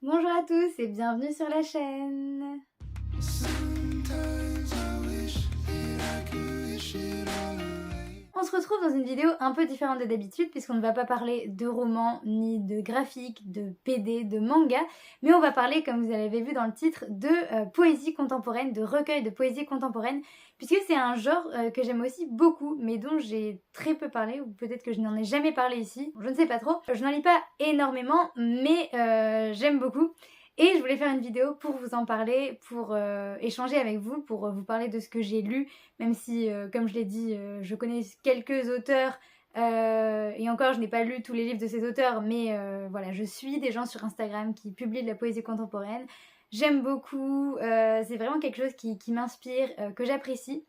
Bonjour à tous et bienvenue sur la chaîne. On se retrouve dans une vidéo un peu différente de d'habitude puisqu'on ne va pas parler de romans, ni de graphiques, de PD, de manga, mais on va parler, comme vous l'avez vu dans le titre, de poésie contemporaine, de recueil de poésie contemporaine, puisque c'est un genre que j'aime aussi beaucoup, mais dont j'ai très peu parlé, ou peut-être que je n'en ai jamais parlé ici, je ne sais pas trop. Je n'en lis pas énormément, mais j'aime beaucoup. Et je voulais faire une vidéo pour vous en parler, pour échanger avec vous, pour vous parler de ce que j'ai lu, même si, comme je l'ai dit, je connais quelques auteurs, et encore je n'ai pas lu tous les livres de ces auteurs, mais voilà, je suis des gens sur Instagram qui publient de la poésie contemporaine. J'aime beaucoup, c'est vraiment quelque chose qui m'inspire, que j'apprécie.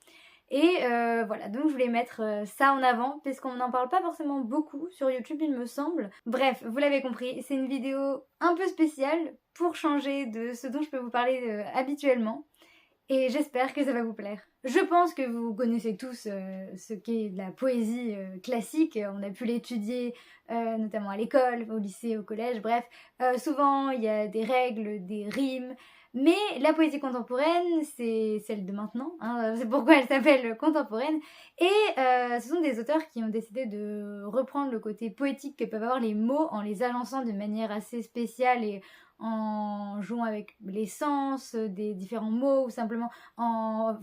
Et voilà, donc je voulais mettre ça en avant, puisqu'on n'en parle pas forcément beaucoup sur YouTube, il me semble. Bref, vous l'avez compris, c'est une vidéo un peu spéciale pour changer de ce dont je peux vous parler habituellement. Et j'espère que ça va vous plaire. Je pense que vous connaissez tous ce qu'est de la poésie classique. On a pu l'étudier notamment à l'école, au lycée, au collège, bref. Souvent, il y a des règles, des rimes. Mais la poésie contemporaine, c'est celle de maintenant, hein, c'est pourquoi elle s'appelle contemporaine. Et ce sont des auteurs qui ont décidé de reprendre le côté poétique que peuvent avoir les mots en les agençant de manière assez spéciale et en jouant avec les sens des différents mots ou simplement en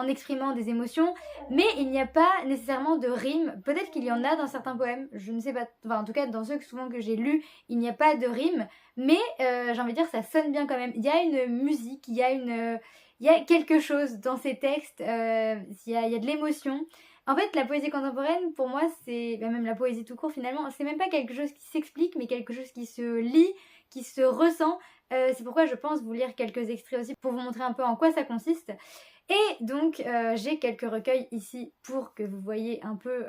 exprimant des émotions, mais il n'y a pas nécessairement de rime. Peut-être qu'il y en a dans certains poèmes, je ne sais pas, enfin en tout cas dans ceux souvent que j'ai lus, il n'y a pas de rime, mais j'ai envie de dire ça sonne bien quand même. Il y a une musique, il y a quelque chose dans ces textes, il y a de l'émotion. En fait, la poésie contemporaine, pour moi, c'est, même la poésie tout court finalement, c'est même pas quelque chose qui s'explique, mais quelque chose qui se lit, qui se ressent. C'est pourquoi je pense vous lire quelques extraits aussi pour vous montrer un peu en quoi ça consiste. Et donc j'ai quelques recueils ici pour que vous voyez un peu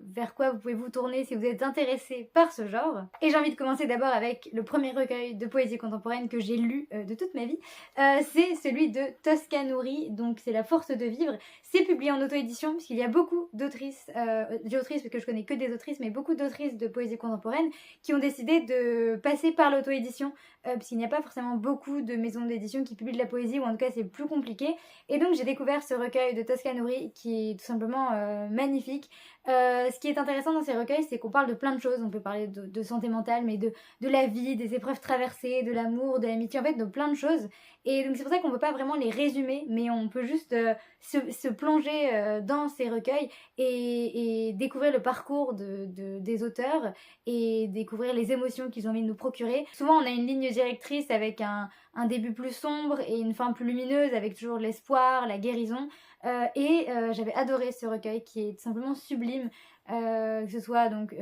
vers quoi vous pouvez vous tourner si vous êtes intéressé par ce genre. Et j'ai envie de commencer d'abord avec le premier recueil de poésie contemporaine que j'ai lu de toute ma vie. C'est celui de Tosca Nourri, donc c'est La force de vivre. C'est publié en auto-édition puisqu'il y a beaucoup d'autrices, d'autrices parce que je connais que des autrices, mais beaucoup d'autrices de poésie contemporaine qui ont décidé de passer par l'auto-édition puisqu'il n'y a pas forcément beaucoup de maisons d'édition qui publient de la poésie, ou en tout cas c'est plus compliqué. Et donc j'ai découvert ce recueil de Tosca Nourri qui est tout simplement magnifique. Ce qui est intéressant dans ces recueils, c'est qu'on parle de plein de choses. On peut parler de santé mentale, mais de la vie, des épreuves traversées, de l'amour, de l'amitié, en fait de plein de choses. Et donc c'est pour ça qu'on ne peut pas vraiment les résumer, mais on peut juste se plonger dans ces recueils et découvrir le parcours des auteurs et découvrir les émotions qu'ils ont envie de nous procurer. Souvent on a une ligne directrice avec un début plus sombre et une fin plus lumineuse, avec toujours l'espoir, la guérison. J'avais adoré ce recueil qui est tout simplement sublime, que ce soit donc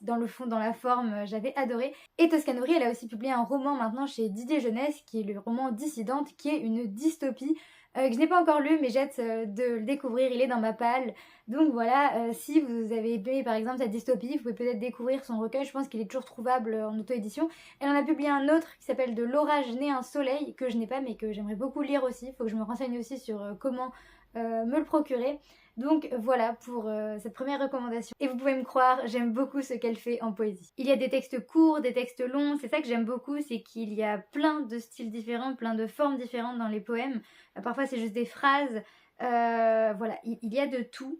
dans le fond, dans la forme, j'avais adoré. Et Tosca Nourri, elle a aussi publié un roman maintenant chez Didier Jeunesse, qui est le roman Dissidente, qui est une dystopie. Que je n'ai pas encore lu, mais j'ai hâte de le découvrir, il est dans ma palle. Donc voilà, si vous avez aimé par exemple cette dystopie, vous pouvez peut-être découvrir son recueil, je pense qu'il est toujours trouvable en auto-édition. Elle en a publié un autre qui s'appelle De l'orage né un soleil, que je n'ai pas mais que j'aimerais beaucoup lire aussi. Il faut que je me renseigne aussi sur comment me le procurer. Donc voilà pour cette première recommandation. Et vous pouvez me croire, j'aime beaucoup ce qu'elle fait en poésie. Il y a des textes courts, des textes longs, c'est ça que j'aime beaucoup, c'est qu'il y a plein de styles différents, plein de formes différentes dans les poèmes. Parfois c'est juste des phrases, voilà, il y a de tout.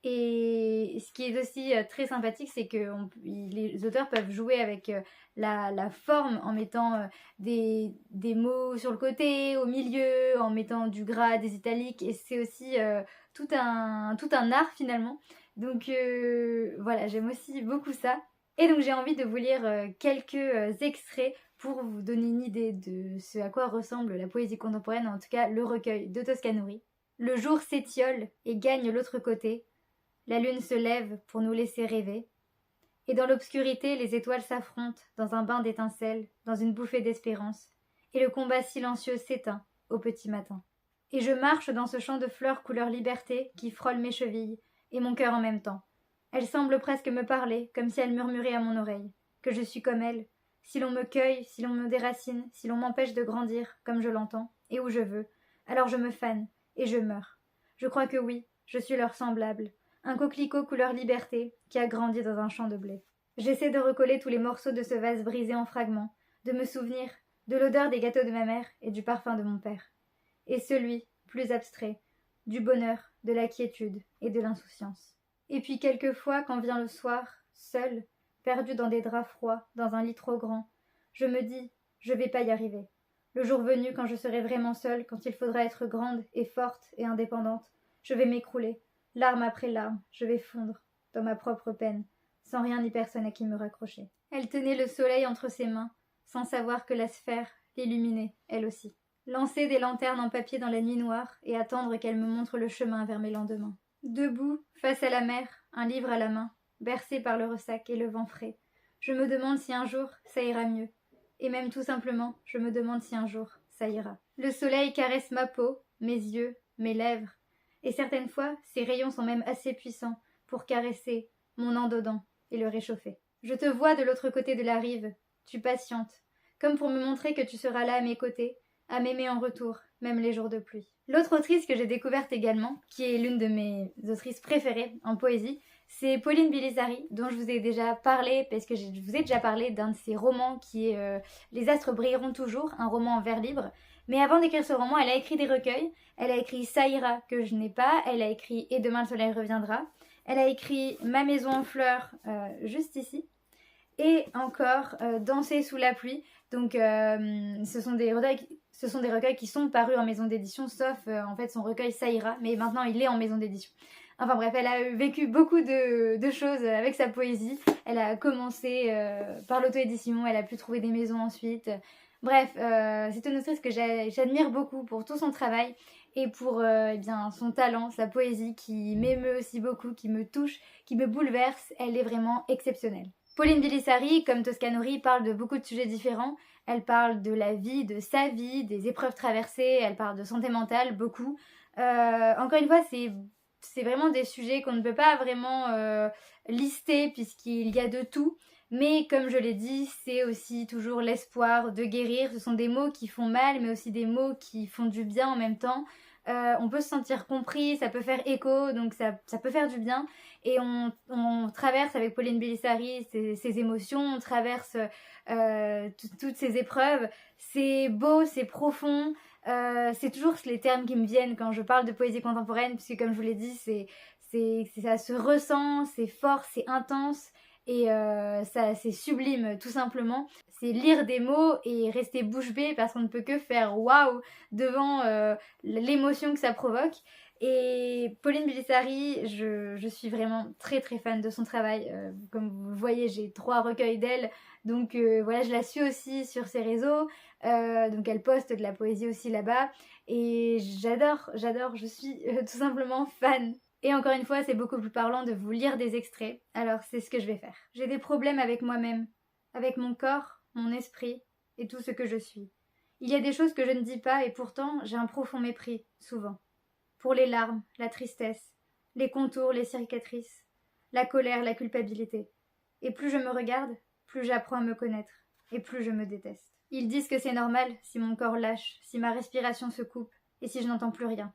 Et ce qui est aussi très sympathique, c'est que les auteurs peuvent jouer avec la forme en mettant des mots sur le côté, au milieu, en mettant du gras, des italiques, et c'est aussi tout un art finalement. Donc voilà, j'aime aussi beaucoup ça. Et donc j'ai envie de vous lire quelques extraits pour vous donner une idée de ce à quoi ressemble la poésie contemporaine, en tout cas le recueil de Tosca Nourri. Le jour s'étiole et gagne l'autre côté. La lune se lève pour nous laisser rêver. Et dans l'obscurité, les étoiles s'affrontent dans un bain d'étincelles, dans une bouffée d'espérance. Et le combat silencieux s'éteint au petit matin. Et je marche dans ce champ de fleurs couleur liberté qui frôle mes chevilles, et mon cœur en même temps. Elle semble presque me parler, comme si elle murmurait à mon oreille, que je suis comme elle. Si l'on me cueille, si l'on me déracine, si l'on m'empêche de grandir, comme je l'entends, et où je veux, alors je me fane, et je meurs. Je crois que oui, je suis leur semblable. Un coquelicot couleur liberté qui a grandi dans un champ de blé. J'essaie de recoller tous les morceaux de ce vase brisé en fragments, de me souvenir de l'odeur des gâteaux de ma mère et du parfum de mon père. Et celui, plus abstrait, du bonheur, de la quiétude et de l'insouciance. Et puis quelquefois, quand vient le soir, seul, perdu dans des draps froids, dans un lit trop grand, je me dis, je vais pas y arriver. Le jour venu, quand je serai vraiment seule, quand il faudra être grande et forte et indépendante, je vais m'écrouler, larme après larme, je vais fondre, dans ma propre peine, sans rien ni personne à qui me raccrocher. Elle tenait le soleil entre ses mains, sans savoir que la sphère l'illuminait, elle aussi. Lancer des lanternes en papier dans la nuit noire et attendre qu'elle me montre le chemin vers mes lendemains. Debout, face à la mer, un livre à la main, bercé par le ressac et le vent frais, je me demande si un jour ça ira mieux. Et même tout simplement, je me demande si un jour ça ira. Le soleil caresse ma peau, mes yeux, mes lèvres, et certaines fois, ses rayons sont même assez puissants pour caresser mon endodant et le réchauffer. Je te vois de l'autre côté de la rive, tu patientes, comme pour me montrer que tu seras là à mes côtés, à m'aimer en retour, même les jours de pluie. L'autre autrice que j'ai découverte également, qui est l'une de mes autrices préférées en poésie, c'est Pauline Bilisari, dont je vous ai déjà parlé, parce que je vous ai déjà parlé d'un de ses romans qui est Les astres brilleront toujours, un roman en vers libre. Mais avant d'écrire ce roman, elle a écrit des recueils. Elle a écrit Ça ira, que je n'ai pas. Elle a écrit Et demain le soleil reviendra. Elle a écrit Ma maison en fleurs, juste ici. Et encore Danser sous la pluie. Donc ce sont des recueils qui sont parus en maison d'édition, sauf en fait son recueil Ça ira, mais maintenant il est en maison d'édition. Enfin bref, elle a vécu beaucoup de choses avec sa poésie. Elle a commencé par l'auto-édition, elle a pu trouver des maisons ensuite. Bref, c'est une autrice que j'admire beaucoup pour tout son travail et pour eh bien, son talent, sa poésie qui m'émeut aussi beaucoup, qui me touche, qui me bouleverse. Elle est vraiment exceptionnelle. Pauline Bilisari, comme Toscanori, parle de beaucoup de sujets différents. Elle parle de la vie, de sa vie, des épreuves traversées, elle parle de santé mentale, beaucoup. Encore une fois, c'est vraiment des sujets qu'on ne peut pas vraiment lister puisqu'il y a de tout. Mais comme je l'ai dit, c'est aussi toujours l'espoir de guérir. Ce sont des mots qui font mal, mais aussi des mots qui font du bien en même temps. On peut se sentir compris, ça peut faire écho, donc ça peut faire du bien. Et on traverse avec Pauline Bilisari ces émotions, on traverse toutes ces épreuves. C'est beau, c'est profond. C'est toujours les termes qui me viennent quand je parle de poésie contemporaine, puisque comme je vous l'ai dit, ça se ressent, c'est fort, c'est intense. Et ça, c'est sublime, tout simplement. C'est lire des mots et rester bouche bée parce qu'on ne peut que faire waouh devant l'émotion que ça provoque. Et Pauline Bilisari, je suis vraiment très très fan de son travail. Comme vous le voyez, j'ai 3 recueils d'elle. Donc voilà, je la suis aussi sur ses réseaux. Donc elle poste de la poésie aussi là-bas. Et j'adore, je suis tout simplement fan. Et encore une fois, c'est beaucoup plus parlant de vous lire des extraits, alors c'est ce que je vais faire. J'ai des problèmes avec moi-même, avec mon corps, mon esprit et tout ce que je suis. Il y a des choses que je ne dis pas et pourtant j'ai un profond mépris, souvent. Pour les larmes, la tristesse, les contours, les cicatrices, la colère, la culpabilité. Et plus je me regarde, plus j'apprends à me connaître et plus je me déteste. Ils disent que c'est normal si mon corps lâche, si ma respiration se coupe et si je n'entends plus rien.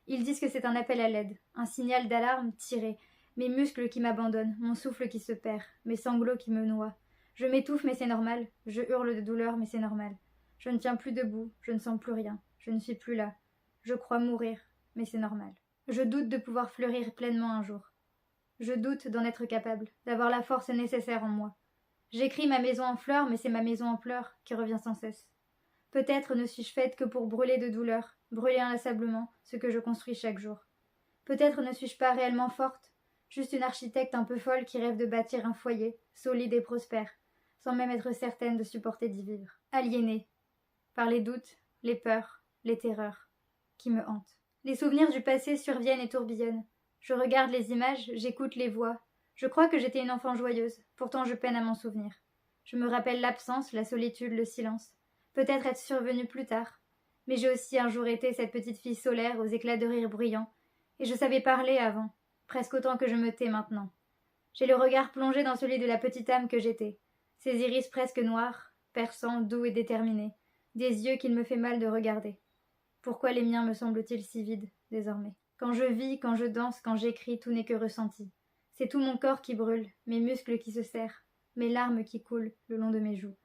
Ils disent que c'est un appel à l'aide, un signal d'alarme tiré, mes muscles qui m'abandonnent, mon souffle qui se perd, mes sanglots qui me noient. Je m'étouffe mais c'est normal, je hurle de douleur mais c'est normal. Je ne tiens plus debout, je ne sens plus rien, je ne suis plus là. Je crois mourir, mais c'est normal. Je doute de pouvoir fleurir pleinement un jour. Je doute d'en être capable, d'avoir la force nécessaire en moi. J'écris ma maison en fleurs, mais c'est ma maison en pleurs qui revient sans cesse. Peut-être ne suis-je faite que pour brûler de douleur, brûler inlassablement ce que je construis chaque jour. Peut-être ne suis-je pas réellement forte, juste une architecte un peu folle qui rêve de bâtir un foyer, solide et prospère, sans même être certaine de supporter d'y vivre. Aliénée par les doutes, les peurs, les terreurs qui me hantent. Les souvenirs du passé surviennent et tourbillonnent. Je regarde les images, j'écoute les voix. Je crois que j'étais une enfant joyeuse, pourtant je peine à m'en souvenir. Je me rappelle l'absence, la solitude, le silence. Peut-être être survenue plus tard. Mais j'ai aussi un jour été cette petite fille solaire aux éclats de rire bruyants. Et je savais parler avant, presque autant que je me tais maintenant. J'ai le regard plongé dans celui de la petite âme que j'étais. Ses iris presque noirs, perçants, doux et déterminés. Des yeux qu'il me fait mal de regarder. Pourquoi les miens me semblent-ils si vides, désormais? Quand je vis, quand je danse, quand j'écris, tout n'est que ressenti. C'est tout mon corps qui brûle, mes muscles qui se serrent, mes larmes qui coulent le long de mes joues.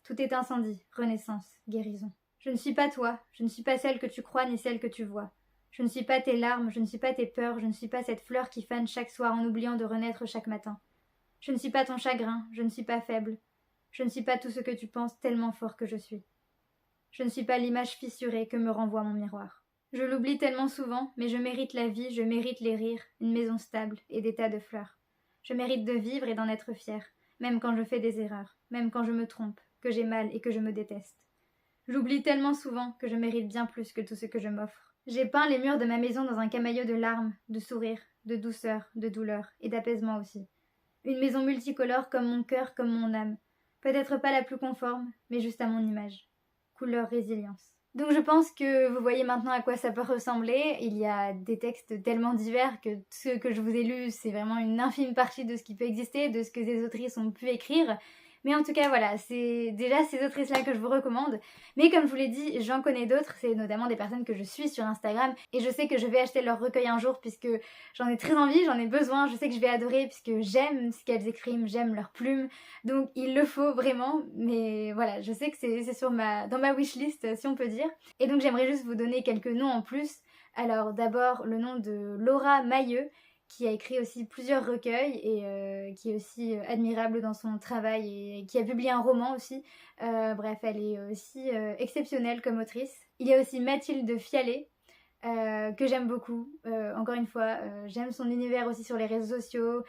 Tout est incendie, renaissance, guérison. Je ne suis pas toi, je ne suis pas celle que tu crois ni celle que tu vois. Je ne suis pas tes larmes, je ne suis pas tes peurs, je ne suis pas cette fleur qui fane chaque soir en oubliant de renaître chaque matin. Je ne suis pas ton chagrin, je ne suis pas faible. Je ne suis pas tout ce que tu penses tellement fort que je suis. Je ne suis pas l'image fissurée que me renvoie mon miroir. Je l'oublie tellement souvent, mais je mérite la vie, je mérite les rires, une maison stable et des tas de fleurs. Je mérite de vivre et d'en être fière, même quand je fais des erreurs, même quand je me trompe, que j'ai mal et que je me déteste. J'oublie tellement souvent que je mérite bien plus que tout ce que je m'offre. J'ai peint les murs de ma maison dans un camailleux de larmes, de sourires, de douceur, de douleur et d'apaisement aussi. Une maison multicolore comme mon cœur, comme mon âme. Peut-être pas la plus conforme, mais juste à mon image. Couleur résilience. Donc je pense que vous voyez maintenant à quoi ça peut ressembler. Il y a des textes tellement divers que ceux que je vous ai lus, c'est vraiment une infime partie de ce qui peut exister, de ce que ces autrices ont pu écrire. Mais en tout cas, voilà, c'est déjà ces autrices-là que je vous recommande. Mais comme je vous l'ai dit, j'en connais d'autres, c'est notamment des personnes que je suis sur Instagram. Et je sais que je vais acheter leur recueil un jour puisque j'en ai très envie, j'en ai besoin. Je sais que je vais adorer puisque j'aime ce qu'elles écrivent, j'aime leurs plumes. Donc il le faut vraiment. Mais voilà, je sais que c'est dans ma wishlist, si on peut dire. Et donc j'aimerais juste vous donner quelques noms en plus. Alors d'abord le nom de Laura Mailleux, qui a écrit aussi plusieurs recueils et qui est aussi admirable dans son travail et qui a publié un roman aussi. Bref, elle est aussi exceptionnelle comme autrice. Il y a aussi Mathilde Fialet, que j'aime beaucoup. Encore une fois, j'aime son univers aussi sur les réseaux sociaux.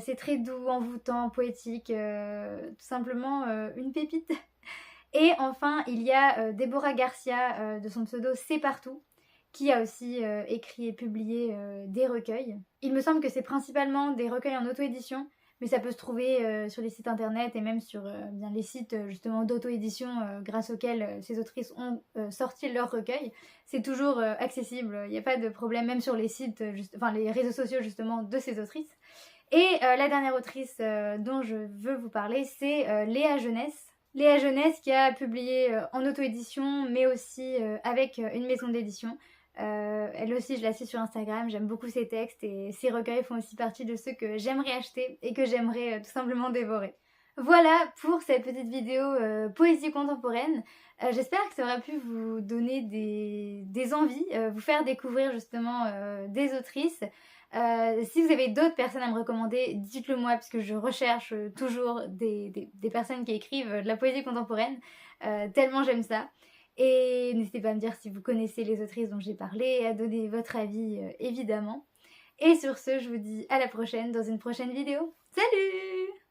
C'est très doux, envoûtant, poétique, tout simplement une pépite. Et enfin, il y a Déborah Garcia, de son pseudo C'est Partout, qui a aussi écrit et publié des recueils. Il me semble que c'est principalement des recueils en auto-édition, mais ça peut se trouver sur les sites internet et même sur bien les sites justement d'auto-édition grâce auxquels ces autrices ont sorti leurs recueils. C'est toujours accessible, il n'y a pas de problème, même sur les sites, les réseaux sociaux justement de ces autrices. Et la dernière autrice dont je veux vous parler, c'est Léa Jeunesse. Léa Jeunesse qui a publié en auto-édition, mais aussi avec une maison d'édition. Elle aussi, je la suis sur Instagram, j'aime beaucoup ses textes et ses recueils font aussi partie de ceux que j'aimerais acheter et que j'aimerais tout simplement dévorer. Voilà pour cette petite vidéo poésie contemporaine. J'espère que ça aura pu vous donner des envies, vous faire découvrir justement des autrices. Si vous avez d'autres personnes à me recommander, dites-le moi parce que je recherche toujours des personnes qui écrivent de la poésie contemporaine, tellement j'aime ça. Et n'hésitez pas à me dire si vous connaissez les autrices dont j'ai parlé et à donner votre avis évidemment. Et sur ce, je vous dis à la prochaine dans une prochaine vidéo. Salut!